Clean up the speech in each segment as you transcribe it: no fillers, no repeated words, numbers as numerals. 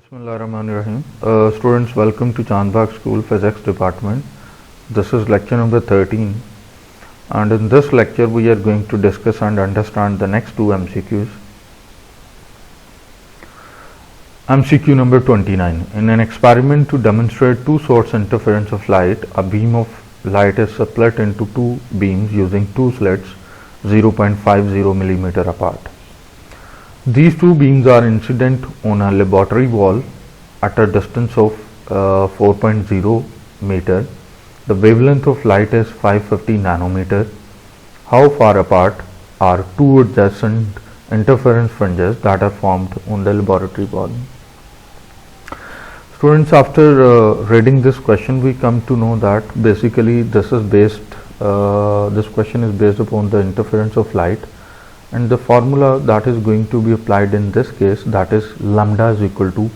Bismillahirrahmanirrahim. Students, welcome to Chandbagh School Physics Department. This is lecture number 13, and in this lecture we are going to discuss and understand the next two MCQs. MCQ number 29. In an experiment to demonstrate two source interference of light, a beam of light is split into two beams using two slits 0.50 millimeter apart. These two beams are incident on a laboratory wall at a distance of 4.0 meter. The wavelength of light is 550 nanometer. How far apart are two adjacent interference fringes that are formed on the laboratory wall? Students, after reading this question, we come to know that basically this question is based upon the interference of light, and the formula that is going to be applied in this case, that is lambda is equal to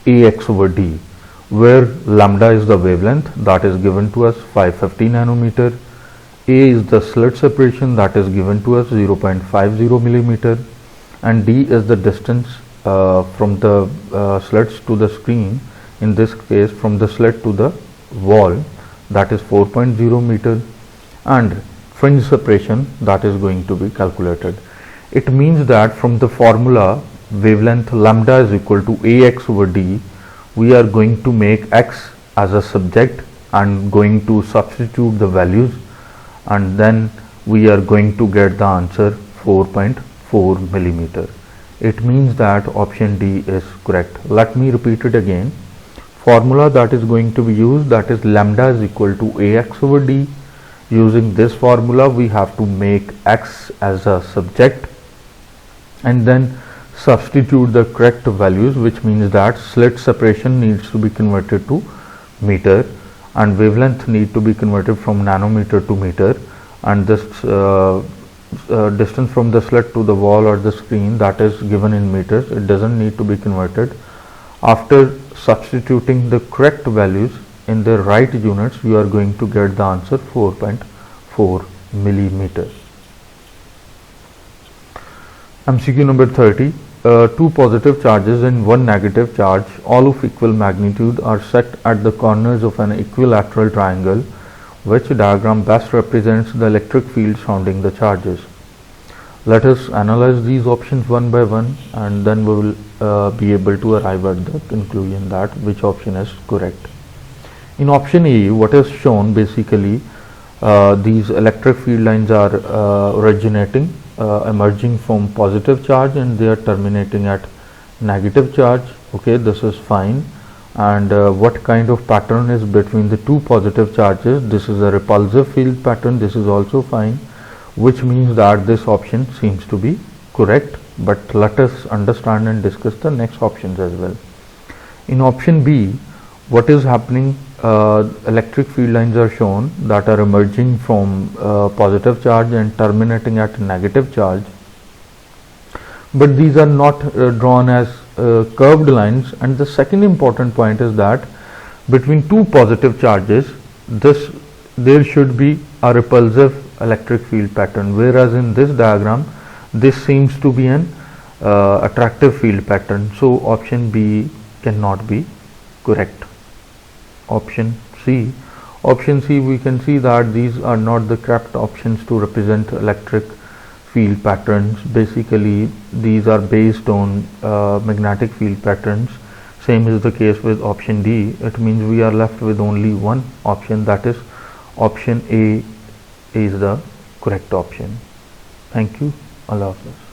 AX over D, where lambda is the wavelength that is given to us 550 nanometer, A is the slit separation that is given to us 0.50 millimeter, and D is the distance from the slits to the screen, in this case from the slit to the wall, that is 4.0 meter, and fringe separation that is going to be calculated. It means that from the formula wavelength lambda is equal to AX over D, we are going to make X as a subject and going to substitute the values, and then we are going to get the answer 4.4 millimeter. It means that option D is correct. Let me repeat it again. Formula that is going to be used, that is lambda is equal to AX over D. Using this formula we have to make X as a subject and then substitute the correct values, which means that slit separation needs to be converted to meter and wavelength need to be converted from nanometer to meter, and this distance from the slit to the wall or the screen, that is given in meters. It doesn't need to be converted. After substituting the correct values in the right units, you are going to get the answer 4.4 millimeters. MCQ number 30. Two positive charges and one negative charge, all of equal magnitude, are set at the corners of an equilateral triangle. Which diagram best represents the electric field surrounding the charges? Let us analyze these options one by one, and then we will be able to arrive at the conclusion that which option is correct. In option A, what is shown, basically these electric field lines are originating, emerging from positive charge, and they are terminating at negative charge. Okay, this is fine. And what kind of pattern is between the two positive charges? This is a repulsive field pattern. This is also fine, which means that this option seems to be correct. But let us understand and discuss the next options as well. In option B, what is happening? Electric field lines are shown that are emerging from positive charge and terminating at negative charge, but these are not drawn as curved lines. And the second important point is that between two positive charges, there should be a repulsive electric field pattern, whereas in this diagram this seems to be an attractive field pattern. So option B cannot be correct. Option C, we can see that these are not the correct options to represent electric field patterns. Basically these are based on magnetic field patterns. Same is the case with option D. It means we are left with only one option, that is option A is the correct option. Thank you. Allah Hafiz.